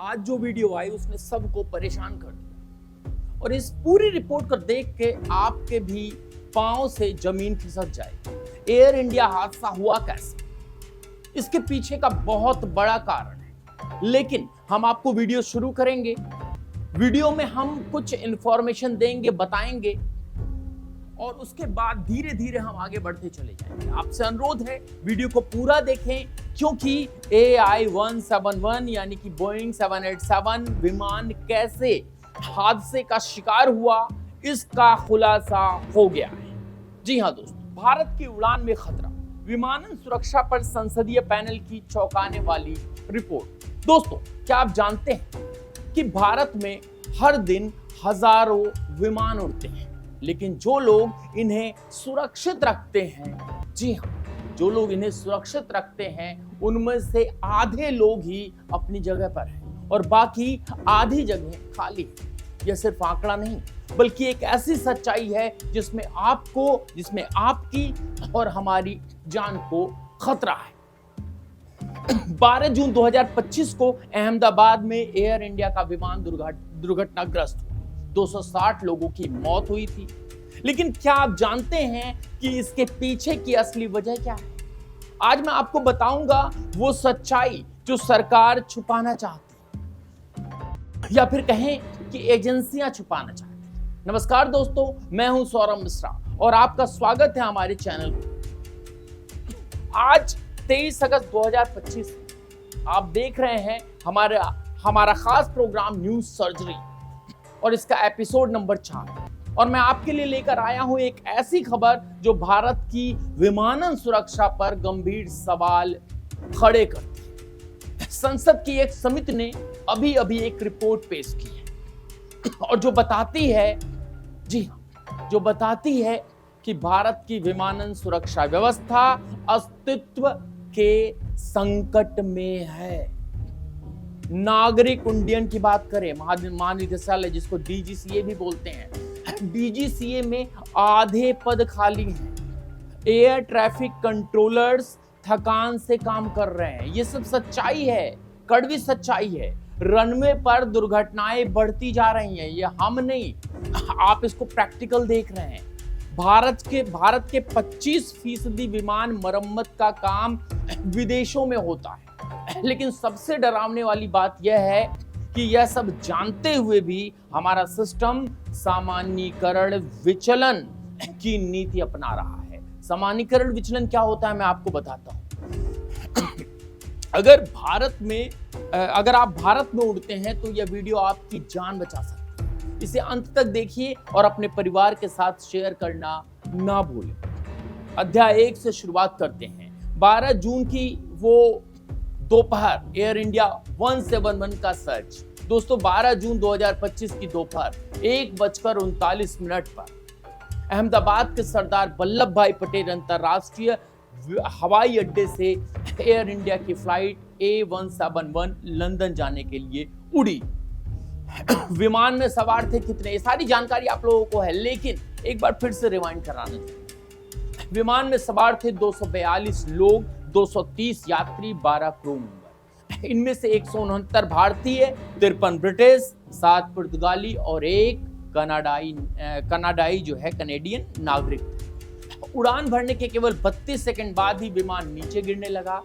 आज जो वीडियो आई उसने सबको परेशान कर दिया और इस पूरी रिपोर्ट को देख के आपके भी पांव से जमीन खिसक जाएगी। एयर इंडिया हादसा हुआ कैसे, इसके पीछे का बहुत बड़ा कारण है, लेकिन हम आपको वीडियो शुरू करेंगे। वीडियो में हम कुछ इंफॉर्मेशन देंगे, बताएंगे और उसके बाद धीरे धीरे हम आगे बढ़ते चले जाएंगे। आपसे अनुरोध है वीडियो को पूरा देखें, क्योंकि AI-171 यानी कि बोइंग 787 विमान कैसे हादसे का शिकार हुआ, इसका खुलासा हो गया है। जी हां दोस्तों, भारत की उड़ान में खतरा, विमानन सुरक्षा पर संसदीय पैनल की चौंकाने वाली रिपोर्ट। दोस्तों, क्या आप जानते हैं कि भारत में हर दिन हजारों विमान उड़ते हैं, लेकिन जो लोग इन्हें सुरक्षित रखते हैं, जी हां, जो लोग इन्हें सुरक्षित रखते हैं उनमें से आधे लोग ही अपनी जगह पर हैं और बाकी आधी जगह खाली है। यह सिर्फ आंकड़ा नहीं, बल्कि एक ऐसी सच्चाई है जिसमें आपकी और हमारी जान को खतरा है। 12 जून 2025 को अहमदाबाद में एयर इंडिया का विमान दुर्घटनाग्रस्त हुआ। 260 लोगों की मौत हुई थी। लेकिन क्या आप जानते हैं कि इसके पीछे की असली वजह क्या है? आज मैं आपको बताऊंगा वो सच्चाई जो सरकार छुपाना चाहती है, या फिर कहें कि एजेंसियां छुपाना चाहती हैं। नमस्कार दोस्तों, मैं हूं सौरभ मिश्रा और आपका स्वागत है हमारे चैनल पर। आज 23 अगस्त 2025 आप देख रहे हैं हमारा खास प्रोग्राम न्यूज सर्जरी और इसका एपिसोड नंबर 4। और मैं आपके लिए लेकर आया हूं एक ऐसी खबर जो भारत की विमानन सुरक्षा पर गंभीर सवाल खड़े करती है। संसद की एक समिति ने अभी एक रिपोर्ट पेश की है और जो बताती है, जी हां, जो बताती है कि भारत की विमानन सुरक्षा व्यवस्था अस्तित्व के संकट में है। नागरिक उड्डयन की बात करें, महानिदेशालय जिसको DGCA भी बोलते हैं, DGCA में आधे पद खाली हैं। एयर ट्रैफिक कंट्रोलर्स थकान से काम कर रहे हैं। ये सब सच्चाई है, कड़वी सच्चाई है। रनवे पर दुर्घटनाएं बढ़ती जा रही हैं, ये हम नहीं, आप इसको प्रैक्टिकल देख रहे हैं। भारत के 25% विमान मरम्मत का काम विदेशों में होता है। लेकिन सबसे डरावने वाली बात यह है कि यह सब जानते हुए भी हमारा सिस्टम सामान्यीकरण विचलन की नीति अपना रहा है। सामान्यीकरण विचलन क्या होता है, मैं आपको बताता हूं। अगर आप भारत में उड़ते हैं तो यह वीडियो आपकी जान बचा सकती है। इसे अंत तक देखिए और अपने परिवार के साथ शेयर करना ना भूलें। अध्याय 1 से शुरुआत करते हैं। 12 जून की वो दोपहर एयर इंडिया 171 का सर्च। दोस्तों, 12 जून 2025 की दोपहर 1:39 पर अहमदाबाद के सरदार वल्लभ भाई पटेल अंतरराष्ट्रीय हवाई अड्डे से एयर इंडिया की फ्लाइट A171 लंदन जाने के लिए उड़ी। विमान में सवार थे कितने, ये सारी जानकारी आप लोगों को है, लेकिन एक बार फिर से रिवाइंड कराना चाहिए। विमान में सवार थे 242 लोग, 230 यात्री, 12 क्रू मेंबर। इनमें से 169 भारतीय, 53 ब्रिटिश, 7 पुर्तगाली और 1 कनाडाई जो है कनेडियन नागरिक। उड़ान भरने के केवल 32 सेकंड बाद ही विमान नीचे गिरने लगा।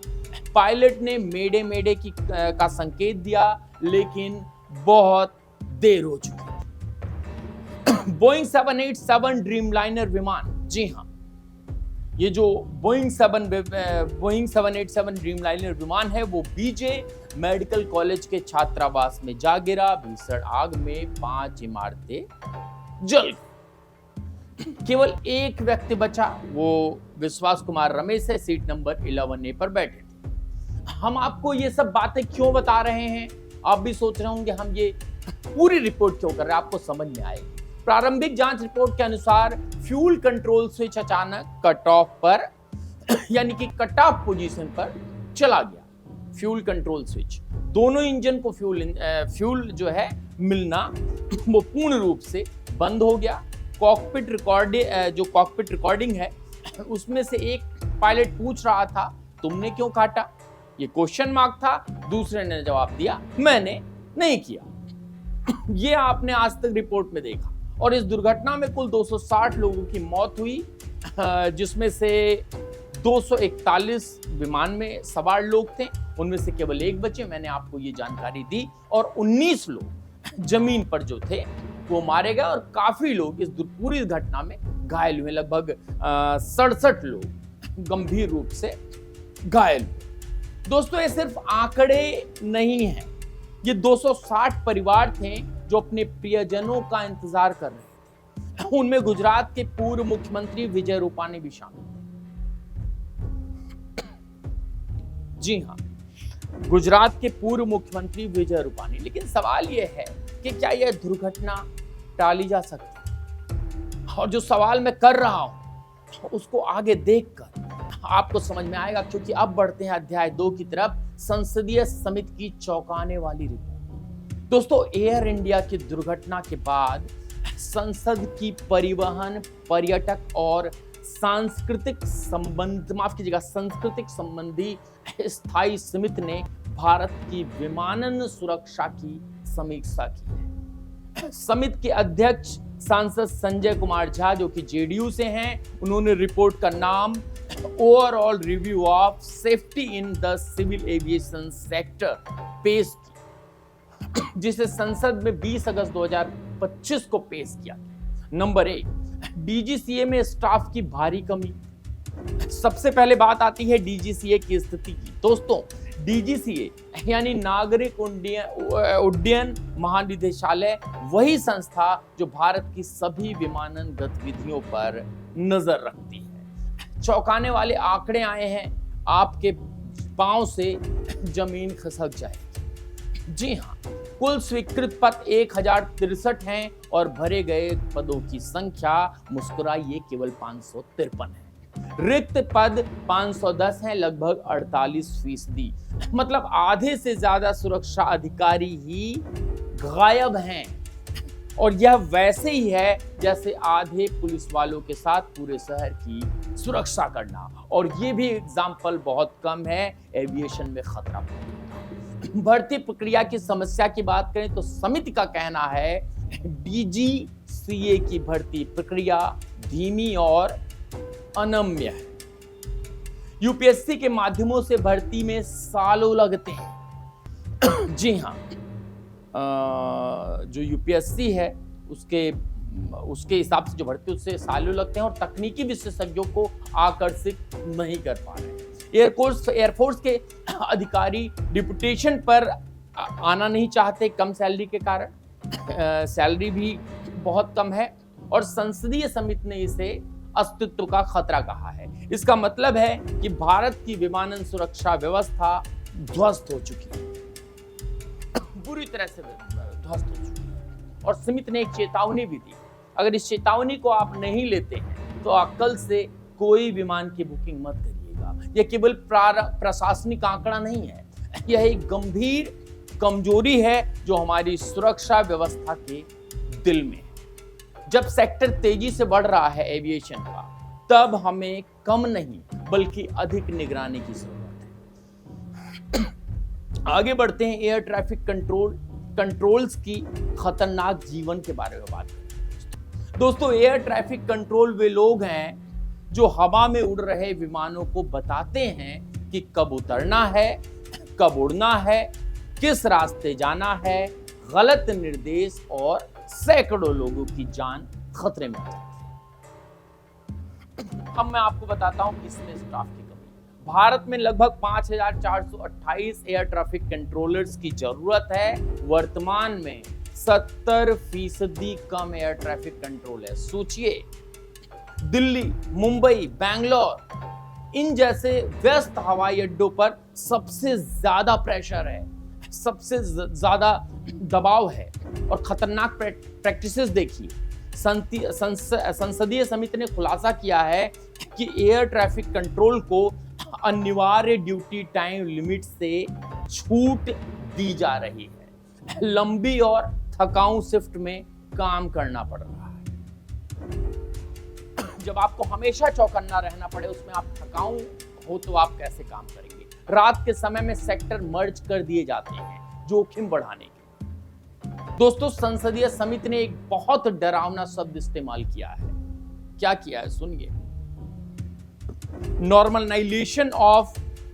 पायलट ने मेडे का संकेत दिया, लेकिन बहुत देर हो चुकी थी। बोइंग 787 ड्रीमलाइनर विमान, जी हां, ये जो बोइंग 787 ड्रीमलाइनर विमान है वो BJ मेडिकल कॉलेज के छात्रावास में जा गिरा। भीषण आग में 5 इमारतें जल गई। केवल एक व्यक्ति बचा, वो विश्वास कुमार रमेश है, सीट नंबर 11A पर बैठे थे। हम आपको ये सब बातें क्यों बता रहे हैं, आप भी सोच रहे होंगे हम ये पूरी रिपोर्ट क्यों कर रहे हैं, आपको समझ में आएगी। प्रारंभिक जांच रिपोर्ट के अनुसार फ्यूल कंट्रोल स्विच अचानक कट ऑफ पर यानी कि कट ऑफ पोजीशन पर चला गया। फ्यूल कंट्रोल स्विच, दोनों इंजन को फ्यूल जो है मिलना वो पूर्ण रूप से बंद हो गया। कॉकपिट रिकॉर्डिंग है उसमें से एक पायलट पूछ रहा था, तुमने क्यों काटा? ये क्वेश्चन मार्क था। दूसरे ने जवाब दिया, मैंने नहीं किया। ये आपने आज तक रिपोर्ट में देखा। और इस दुर्घटना में कुल 260 लोगों की मौत हुई, जिसमें से 241 विमान में सवार लोग थे, उनमें से केवल एक बचे, मैंने आपको ये जानकारी दी। और 19 लोग जमीन पर जो थे वो मारे गए और काफी लोग इस पूरी घटना में घायल हुए। लगभग 67 लोग गंभीर रूप से घायल हुए। दोस्तों, ये सिर्फ आंकड़े नहीं हैं, ये 260 परिवार थे जो अपने प्रियजनों का इंतजार कर रहे थे। उनमें गुजरात के पूर्व मुख्यमंत्री विजय रूपानी भी शामिल थे। जी हां, गुजरात के पूर्व मुख्यमंत्री विजय रूपानी। लेकिन सवाल यह है कि क्या यह दुर्घटना टाली जा सकती है? और जो सवाल मैं कर रहा हूं उसको आगे देखकर आपको समझ में आएगा, क्योंकि अब बढ़ते हैं अध्याय 2 की तरफ, संसदीय समिति की चौंकाने वाली रिपोर्ट। दोस्तों, एयर इंडिया की दुर्घटना के बाद संसद की परिवहन, पर्यटक और सांस्कृतिक संबंधी स्थायी समिति ने भारत की विमानन सुरक्षा की समीक्षा की है। समिति के अध्यक्ष सांसद संजय कुमार झा, जो कि जेडीयू से हैं, उन्होंने रिपोर्ट का नाम overall review of safety in the civil aviation sector पेश की, जिसे संसद में 20 अगस्त 2025 को पेश किया गया। नंबर 1, डीजीसीए में स्टाफ की भारी कमी। सबसे पहले बात आती है डीजीसीए की स्थिति की। दोस्तों, डीजीसीए यानी नागरिक उड्डयन महानिदेशालय वही संस्था जो भारत की सभी विमानन गतिविधियों पर नजर रखती है। चौंकाने वाले आंकड़े आए हैं, आपके पांव से जमीन खिसक जाएगी। जी हां, कुल स्वीकृत पद 1063 हैं और भरे गए पदों की संख्या, मुस्कुराइए, केवल 553 है। रिक्त पद 510 हैं, लगभग 48%। मतलब आधे से ज्यादा सुरक्षा अधिकारी ही गायब हैं। और यह वैसे ही है जैसे आधे पुलिस वालों के साथ पूरे शहर की सुरक्षा करना। और ये भी एग्जाम्पल बहुत कम है एविएशन में खतरा। भर्ती प्रक्रिया की समस्या की बात करें तो समिति का कहना है डीजीसीए की भर्ती प्रक्रिया धीमी और अनम्य है। यूपीएससी के माध्यमों से भर्ती में सालों लगते हैं। जी हां, जो यूपीएससी है उसके हिसाब से जो भर्ती उससे सालों लगते हैं और तकनीकी विशेषज्ञों को आकर्षित नहीं कर पा रहे हैं। एयरफोर्स के अधिकारी डिप्यूटेशन पर आना नहीं चाहते, कम सैलरी के कारण। सैलरी भी बहुत कम है और संसदीय समिति ने इसे अस्तित्व का खतरा कहा है। इसका मतलब है कि भारत की विमानन सुरक्षा व्यवस्था ध्वस्त हो चुकी है, पूरी तरह से ध्वस्त हो चुकी है। और समिति ने एक चेतावनी भी दी, अगर इस चेतावनी को आप नहीं लेते हैं तो कल से कोई विमान की बुकिंग मत करिएगा। यह केवल प्रशासनिक आंकड़ा नहीं है, यह एक गंभीर कमजोरी है जो हमारी सुरक्षा व्यवस्था के दिल में है। जब सेक्टर तेजी से बढ़ रहा है एविएशन का, तब हमें कम नहीं बल्कि अधिक निगरानी की जरूरत है। आगे बढ़ते हैं, एयर ट्रैफिक कंट्रोल्स की खतरनाक जीवन के बारे में बात करें। दोस्तों, एयर ट्रैफिक कंट्रोल वे लोग हैं जो हवा में उड़ रहे विमानों को बताते हैं कि कब उतरना है, कब उड़ना है, किस रास्ते जाना है। गलत निर्देश और सैकड़ों लोगों की जान खतरे में आ जाती है। अब मैं आपको बताता हूं किसमें स्टाफ की कमी। भारत में लगभग 5428 एयर ट्रैफिक कंट्रोलर्स की जरूरत है। वर्तमान में 70% कम एयर ट्रैफिक कंट्रोल है। सोचिए, दिल्ली, मुंबई, बैंगलोर, इन जैसे व्यस्त हवाई अड्डों पर सबसे ज्यादा प्रेशर है, सबसे ज्यादा दबाव है और खतरनाक प्रैक्टिसेस देखिए। संसदीय समिति ने खुलासा किया है कि एयर ट्रैफिक कंट्रोल को अनिवार्य ड्यूटी टाइम लिमिट से छूट दी जा रही है। लंबी और थकाऊ शिफ्ट में काम करना पड़ रहा है। जब आपको हमेशा चौकन्ना रहना पड़े, उसमें आप थकाऊ हो तो आप कैसे काम करेंगे। रात के समय में सेक्टर मर्ज कर दिए जाते हैं जोखिम बढ़ाने के। दोस्तों, संसदीय समिति ने एक बहुत डरावना शब्द इस्तेमाल किया है। क्या किया है सुनिए। नॉर्मलाइजेशन ऑफ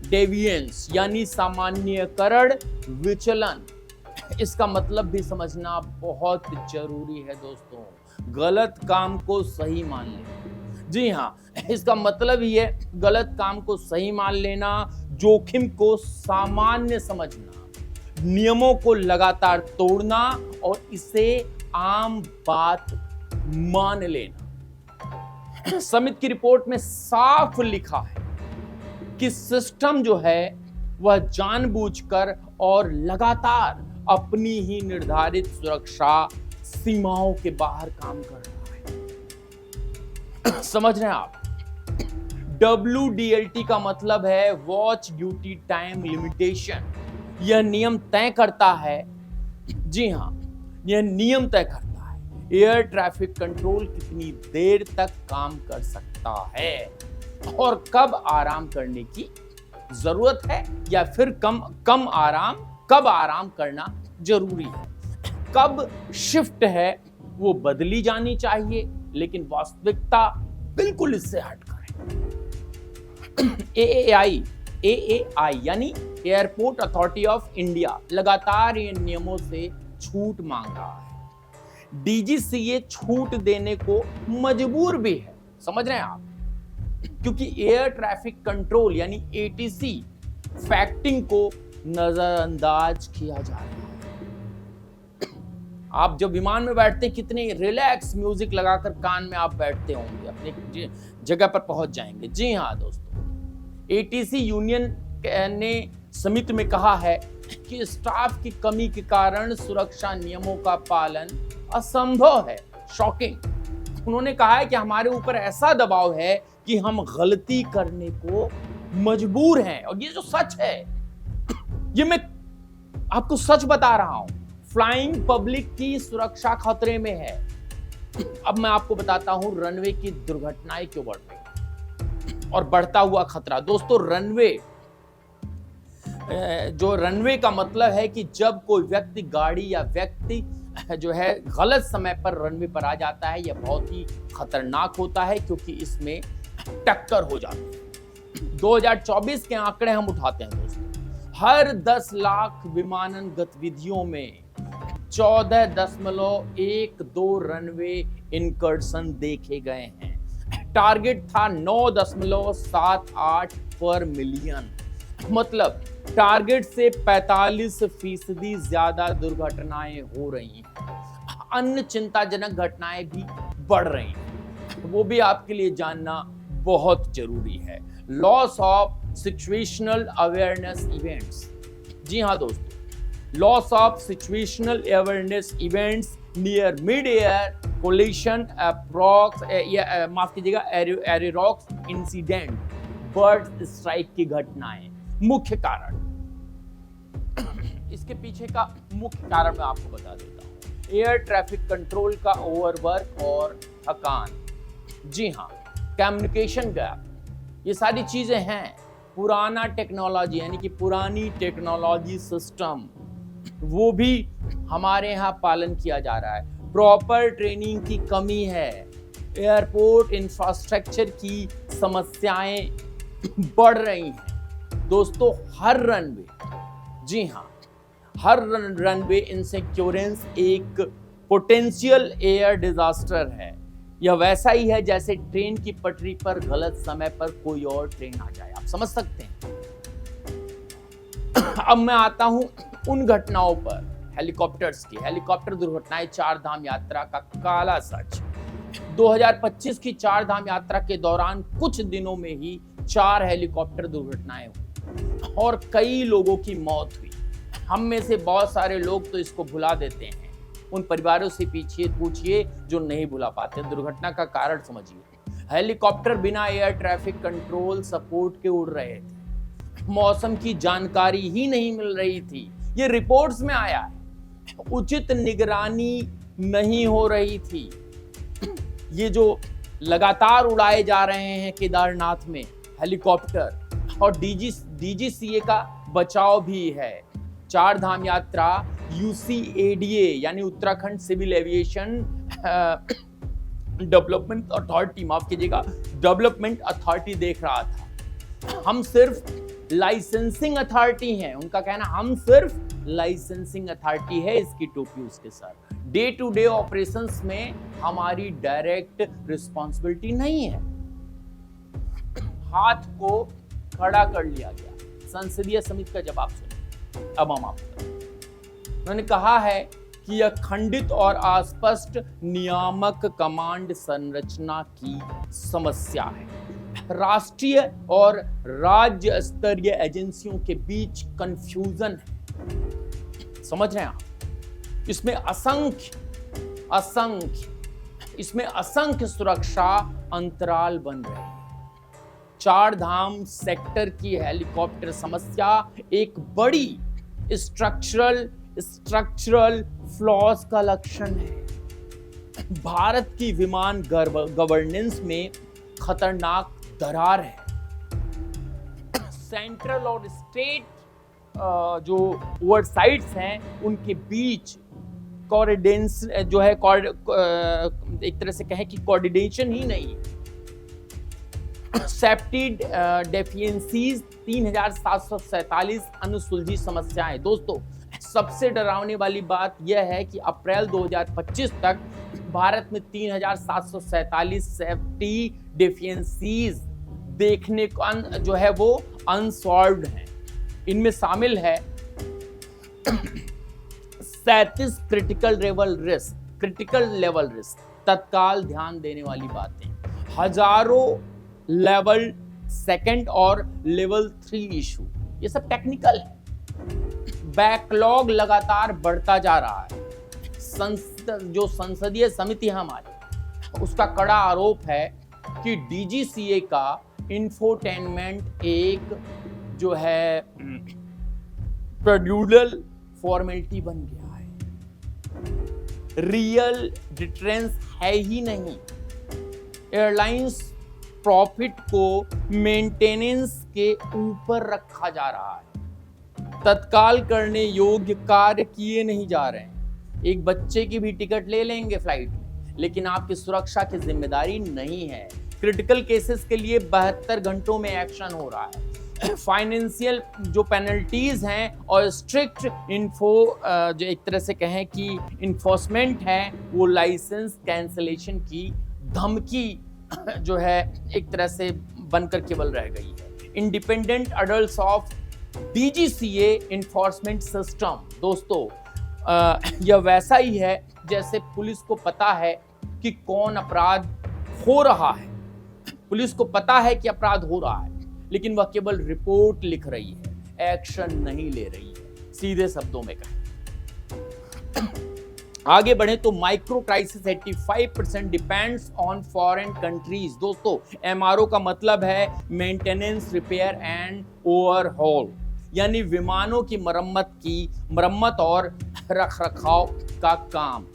डेविएंस यानी सामान्यकरण विचलन। इसका मतलब भी समझना बहुत जरूरी है दोस्तों। गलत काम को सही मान लेना। जी हाँ, इसका मतलब ही है गलत काम को सही मान लेना, जोखिम को सामान्य समझना, नियमों को लगातार तोड़ना और इसे आम बात मान लेना। समिति की रिपोर्ट में साफ लिखा है कि सिस्टम जो है वह जानबूझकर और लगातार अपनी ही निर्धारित सुरक्षा सीमाओं के बाहर काम कर रहा है। समझ रहे हैं आप? WDLT का मतलब है वॉच ड्यूटी टाइम लिमिटेशन। यह नियम तय करता है, जी हां, यह नियम तय करता है एयर ट्रैफिक कंट्रोल कितनी देर तक काम कर सकता है और कब आराम करने की जरूरत है, या फिर कब आराम करना जरूरी है, कब शिफ्ट है वो बदली जानी चाहिए, लेकिन वास्तविकता बिल्कुल इससे हटकर है। AAI यानी एयरपोर्ट अथॉरिटी ऑफ इंडिया लगातार इन नियमों से छूट मांग रहा है। DGCA छूट देने को मजबूर भी है। समझ रहे हैं आप? क्योंकि एयर ट्रैफिक कंट्रोल यानी ATC फैक्टिंग को नजरअंदाज किया जा रहा है। आप जब विमान में बैठते हैं कितने रिलैक्स म्यूजिक लगाकर कान में आप बैठते होंगे, अपनी जगह पर पहुंच जाएंगे। जी हाँ दोस्तों, ATC यूनियन ने समिति में कहा है कि स्टाफ की कमी के कारण सुरक्षा नियमों का पालन असंभव है। शॉकिंग। उन्होंने कहा है कि हमारे ऊपर ऐसा दबाव है कि हम गलती करने को मजबूर हैं। और ये जो सच है, ये मैं आपको सच बता रहा हूं। फ्लाइंग पब्लिक की सुरक्षा खतरे में है। अब मैं आपको बताता हूं रनवे की दुर्घटनाएं क्यों बढ़ रही और बढ़ता हुआ खतरा। दोस्तों, रनवे का मतलब है कि जब कोई व्यक्ति, गाड़ी या व्यक्ति जो है गलत समय पर रनवे पर आ जाता है, यह बहुत ही खतरनाक होता है क्योंकि इसमें टक्कर हो जाती है। 2024 के आंकड़े हम उठाते हैं दोस्तों। हर 10 लाख विमानन गतिविधियों में 14.12 रनवे इनकर्शन देखे गए हैं। टारगेट था 9.78 पर मिलियन। मतलब टारगेट से 45% ज्यादा दुर्घटनाएं हो रही हैं। अन्य चिंताजनक घटनाएं भी बढ़ रही हैं, वो भी आपके लिए जानना बहुत जरूरी है। Loss of situational awareness events. जी हाँ दोस्तों, loss of situational awareness events near mid air collision, माफ कीजिएगा, एरोरॉक्स इंसिडेंट, बर्ड स्ट्राइक की घटनाएं। मुख्य कारण, इसके पीछे का मुख्य कारण मैं आपको बता देता हूं। एयर ट्रैफिक कंट्रोल का ओवरवर्क और थकान। जी हाँ, कम्युनिकेशन गैप, ये सारी चीजें हैं। पुराना टेक्नोलॉजी यानी कि पुरानी टेक्नोलॉजी सिस्टम, वो भी हमारे यहाँ पालन किया जा रहा है। प्रॉपर ट्रेनिंग की कमी है। एयरपोर्ट इंफ्रास्ट्रक्चर की समस्याएं बढ़ रही हैं। दोस्तों, हर रनवे, जी हाँ, हर रनवे इनसिक्योरेंस एक पोटेंशियल एयर डिजास्टर है। यह वैसा ही है जैसे ट्रेन की पटरी पर गलत समय पर कोई और ट्रेन आ जाए। आप समझ सकते हैं। अब मैं आता हूं उन घटनाओं पर, हेलीकॉप्टर्स की। हेलीकॉप्टर दुर्घटनाएं, चार धाम यात्रा का काला सच। 2025 की चार धाम यात्रा के दौरान कुछ दिनों में ही 4 हेलीकॉप्टर दुर्घटनाएं हुई और कई लोगों की मौत हुई। हम में से बहुत सारे लोग तो इसको भुला देते हैं। उन परिवारों से पूछिए जो नहीं भुला पाते। दुर्घटना का कारण समझिए। हेलीकॉप्टर बिना एयर ट्रैफिक कंट्रोल सपोर्ट के उड़ रहे थे। मौसम की जानकारी ही नहीं मिल रही थी। ये रिपोर्ट्स में आया है। उचित निगरानी नहीं हो रही थी। ये जो लगातार उड़ाए जा रहे हैं केदारनाथ में हेलीकॉप्टर, और DGCA का बचाव भी है। चार धाम यात्रा UCADA यानी Uttarakhand civil aviation development authority, माफ कीजिएगा, डेवलपमेंट अथॉरिटी देख रहा था। हम सिर्फ लाइसेंसिंग अथॉरिटी हैं, उनका कहना हम सिर्फ लाइसेंसिंग अथॉरिटी है, इसकी टोपी उसके साथ। डे टू डे ऑपरेशंस में हमारी डायरेक्ट रिस्पॉन्सिबिलिटी नहीं है। हाथ को खड़ा कर लिया गया। संसदीय समिति का जवाब सुनिए। अब हम आपको उन्होंने कहा है कि यह खंडित और अस्पष्ट नियामक कमांड संरचना की समस्या है। राष्ट्रीय और राज्य स्तरीय एजेंसियों के बीच कंफ्यूजन है। समझ रहे हैं आप? इसमें असंख्य सुरक्षा अंतराल बन रहे हैं। चार धाम सेक्टर की हेलीकॉप्टर समस्या एक बड़ी स्ट्रक्चरल फ्लॉज का लक्षण है। भारत की विमान गवर्नेंस में खतरनाक दरार है। सेंट्रल और स्टेट जो ओवरसाइट्स हैं उनके बीच कोऑर्डिनेशन जो है, एक तरह से कहें कि कोऑर्डिनेशन ही नहीं है। सेफ्टी डेफिशिएंसीज 3747 अनसुलझी समस्याएं। दोस्तों, सबसे डरावने वाली बात यह है कि अप्रैल 2025 तक भारत में 3747 सेफ्टी डेफिशिएंसीज देखने को जो है वो अनसॉल्व्ड हैं। इनमें शामिल है 37 क्रिटिकल लेवल रिस्क, तत्काल ध्यान देने वाली बातें, हजारों लेवल 2 और लेवल 3 इशू, ये सब टेक्निकल है। बैकलॉग लगातार बढ़ता जा रहा है। जो संसदीय समिति है हमारी, उसका कड़ा आरोप है कि DGCA का इंफोटेनमेंट एक जो है प्रोड्यूरल फॉर्मेलिटी बन गया है। रियल डिटरेंस है ही नहीं। एयरलाइंस प्रॉफिट को मेंटेनेंस के ऊपर रखा जा रहा है। तत्काल करने योग्य कार्य किए नहीं जा रहे हैं। एक बच्चे की भी टिकट ले लेंगे फ्लाइट में, लेकिन आपकी सुरक्षा की जिम्मेदारी नहीं है। क्रिटिकल केसेस के लिए 72 घंटों में एक्शन हो रहा है। फाइनेंशियल जो पेनल्टीज हैं और स्ट्रिक्ट जो एक तरह से कहें कि इन्फोर्समेंट है, वो लाइसेंस कैंसलेशन की धमकी जो है एक तरह से बनकर केवल रह गई है। Independent adults of DGCA enforcement system. दोस्तों, यह वैसा ही है जैसे पुलिस को पता है कि कौन अपराध हो रहा है। पुलिस को पता है कि अपराध हो रहा है, लेकिन वह केवल रिपोर्ट लिख रही है, एक्शन नहीं ले रही है। सीधे शब्दों में कहें, आगे बढ़े तो micro crisis 85% depends on foreign countries. दोस्तों, MRO का मतलब है मेंटेनेंस, रिपेयर एंड ओवरहॉल, यानी विमानों की मरम्मत और रखरखाव का काम।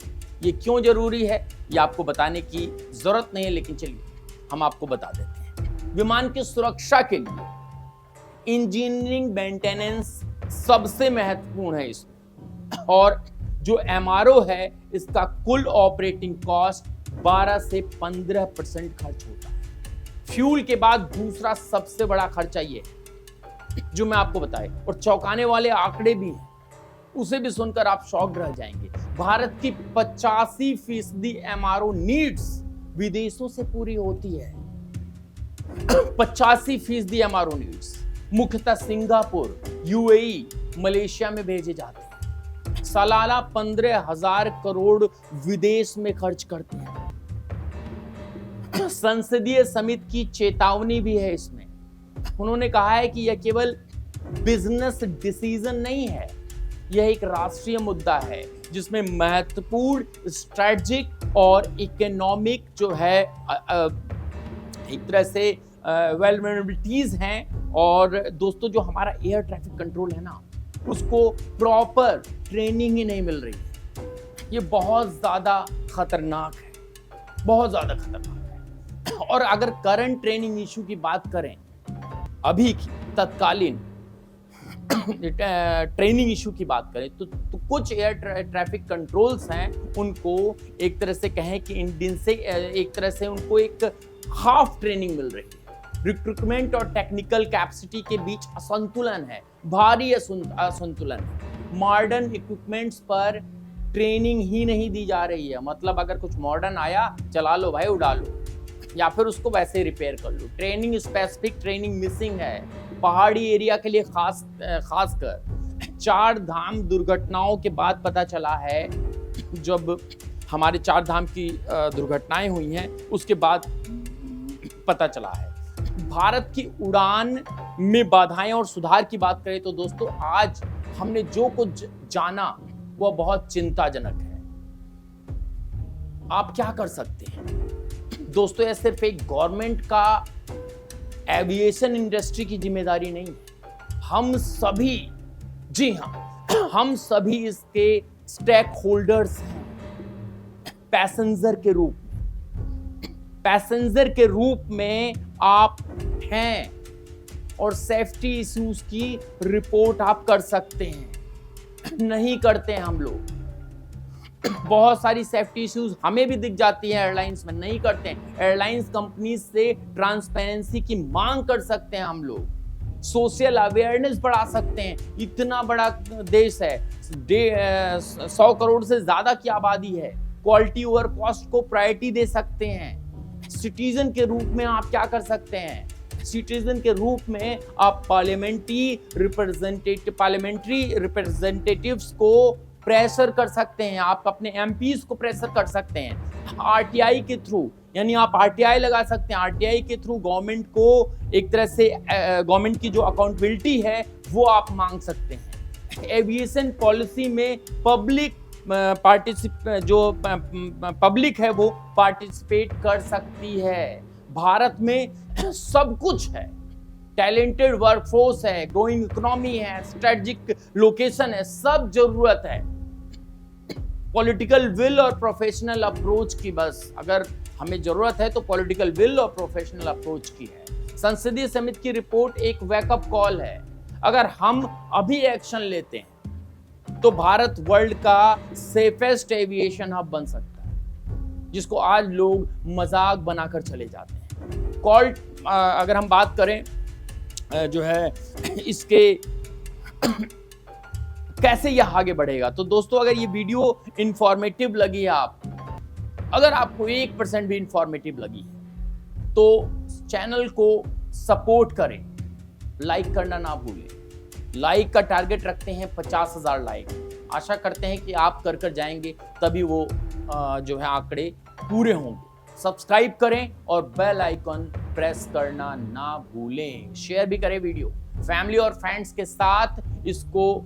ये क्यों जरूरी है ये आपको बताने की जरूरत नहीं है, लेकिन चलिए हम आपको बता देते हैं। विमान की सुरक्षा के लिए इंजीनियरिंग मेंटेनेंस सबसे महत्वपूर्ण है इसमें, और जो MRO है इसका कुल ऑपरेटिंग कॉस्ट 12 से 15% खर्च होता है। फ्यूल के बाद दूसरा सबसे बड़ा खर्चा ये है जो मैं आपको बताए, और चौंकाने वाले आंकड़े भी हैं, उसे भी सुनकर आप शॉक्ड रह जाएंगे। भारत की 85% MRO नीड्स विदेशों से पूरी होती है। 85% MRO नीड्स मुख्यतः सिंगापुर, UAE, मलेशिया में भेजे जाते हैं। सालाना 15,000 करोड़ विदेश में खर्च करते हैं। संसदीय समिति की चेतावनी भी है इसमें। उन्होंने कहा है कि यह केवल बिजनेस डिसीजन नहीं है, यह एक राष्ट्रीय मुद्दा है जिसमें महत्वपूर्ण स्ट्रेटेजिक और इकोनॉमिक जो है एक तरह से वल्नरेबिलिटीज हैं। और दोस्तों, जो हमारा एयर ट्रैफिक कंट्रोल है ना, उसको प्रॉपर ट्रेनिंग ही नहीं मिल रही है। ये बहुत ज़्यादा खतरनाक है, बहुत ज़्यादा खतरनाक है। और अगर करंट ट्रेनिंग इशू की बात करें, अभी की तत्कालीन, ट्रेनिंग इशू की बात करें तो कुछ एयर ट्रैफिक कंट्रोल्स हैं, उनको एक तरह से कहें कि इन दिन से एक तरह से उनको एक हाफ ट्रेनिंग मिल रही है। रिक्रूटमेंट और टेक्निकल कैपेसिटी के बीच असंतुलन है, भारी असंतुलन है। मॉडर्न इक्विपमेंट्स पर ट्रेनिंग ही नहीं दी जा रही है। मतलब अगर कुछ मॉडर्न आया, चला लो भाई, उड़ा लो, या फिर उसको वैसे रिपेयर कर लो। ट्रेनिंग, स्पेसिफिक ट्रेनिंग मिसिंग है, पहाड़ी एरिया के लिए खासकर। 4 धाम दुर्घटनाओं के बाद पता चला है, जब हमारे 4 धाम की दुर्घटनाएं हुई हैं उसके बाद पता चला है। भारत की उड़ान में बाधाएं और सुधार की बात करें तो दोस्तों, आज हमने जो कुछ जाना वह बहुत चिंताजनक है। आप क्या कर सकते हैं दोस्तों? यह सिर्फ एक गवर्नमेंट का, एविएशन इंडस्ट्री की जिम्मेदारी नहीं है। हम सभी, जी हाँ, हम सभी इसके स्टेक होल्डर्स हैं। पैसेंजर के रूप में आप हैं और सेफ्टी इश्यूज की रिपोर्ट आप कर सकते हैं। नहीं करते हैं हम लोग। बहुत सारी सेफ्टी इश्यूज हमें भी दिख जाती है एयरलाइंस में, नहीं करते हैं। एयरलाइंस कंपनी से ट्रांसपेरेंसी की मांग कर सकते हैं हम लोग, सोशल अवेयरनेस बढ़ा सकते हैं। इतना बड़ा देश है, 100 करोड़ से ज्यादा की आबादी है। क्वालिटी ओवर कॉस्ट को प्रायोरिटी दे सकते हैं। सिटीजन के रूप में आप क्या कर सकते हैं? सिटीजन के रूप में आप पार्लियामेंट्री रिप्रेजेंटेटिव्स को प्रेशर कर सकते हैं। आप अपने एमपीज को प्रेशर कर सकते हैं आरटीआई के थ्रू, यानी आप आरटीआई लगा सकते हैं। आरटीआई के थ्रू गवर्नमेंट को एक तरह से गवर्नमेंट की जो अकाउंटेबिलिटी है वो आप मांग सकते हैं। एविएशन पॉलिसी में पब्लिक है वो पार्टिसिपेट कर सकती है। भारत में सब कुछ है, टैलेंटेड वर्कफोर्स है, ग्रोइंग इकोनॉमी है, स्ट्रेटेजिक लोकेशन है, सब जरूरत है। पॉलिटिकल विल और प्रोफेशनल अप्रोच की, बस अगर हमें जरूरत है तो पॉलिटिकल विल और प्रोफेशनल अप्रोच की है। संसदीय समिति की रिपोर्ट एक वेकअप कॉल है। अगर हम अभी एक्शन लेते हैं तो भारत वर्ल्ड का सेफेस्ट एविएशन हब बन सकता है, जिसको आज लोग मजाक बनाकर चले जाते हैं। अगर हम बात करें जो है इसके कैसे यह आगे बढ़ेगा, तो दोस्तों अगर ये वीडियो इंफॉर्मेटिव लगी है, अगर आपको 1% भी इंफॉर्मेटिव लगी है तो चैनल को सपोर्ट करें, लाइक करना ना भूलें। लाइक का टारगेट रखते हैं 50,000 लाइक। आशा करते हैं कि आप कर जाएंगे, तभी वो जो है आंकड़े पूरे होंगे। सब्सक्राइब करें और बेल आइकन प्रेस करना ना भूलें। शेयर भी करें वीडियो, फैमिली और फ्रेंड्स के साथ इसको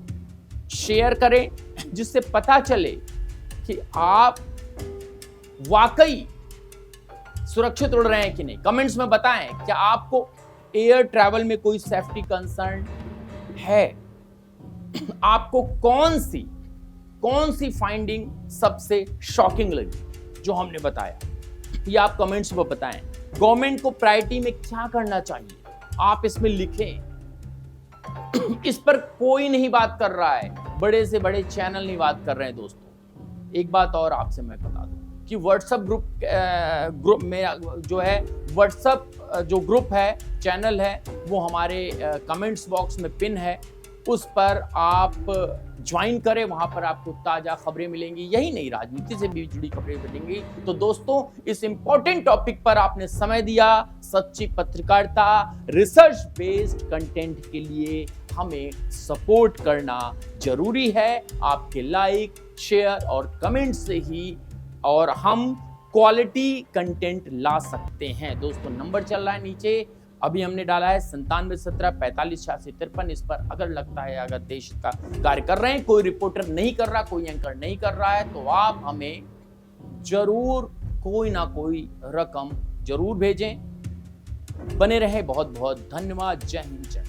शेयर करें, जिससे पता चले कि आप वाकई सुरक्षित उड़ रहे हैं कि नहीं। कमेंट्स में बताएं, क्या आपको एयर ट्रैवल में कोई सेफ्टी कंसर्न है? आपको कौन सी फाइंडिंग सबसे शॉकिंग लगी जो हमने बताया, ये आप कमेंट्स में बताएं। गवर्नमेंट को प्रायोरिटी में क्या करना चाहिए, आप इसमें लिखें। इस पर कोई नहीं बात कर रहा है, बड़े से बड़े चैनल नहीं बात कर रहे हैं दोस्तों। एक बात और आपसे मैं बता दूं कि व्हाट्सएप ग्रुप में जो है, व्हाट्सएप जो ग्रुप है, चैनल है, वो हमारे कमेंट्स बॉक्स में पिन है, उस पर आप ज्वाइन करें। वहां पर आपको ताजा खबरें मिलेंगी, यही नहीं राजनीति से भी जुड़ी खबरें मिलेंगी। तो दोस्तों, इस इंपॉर्टेंट टॉपिक पर आपने समय दिया। सच्ची पत्रकारिता, रिसर्च बेस्ड कंटेंट के लिए हमें सपोर्ट करना जरूरी है। आपके लाइक, शेयर और कमेंट से ही और हम क्वालिटी कंटेंट ला सकते हैं। दोस्तों, नंबर चल रहा है नीचे, अभी हमने डाला है 9717458653। इस पर अगर लगता है अगर देश का कार्य कर रहे हैं, कोई रिपोर्टर नहीं कर रहा, कोई एंकर नहीं कर रहा है, तो आप हमें जरूर कोई ना कोई रकम जरूर भेजें। बने रहें। बहुत बहुत धन्यवाद। जय हिंद, जय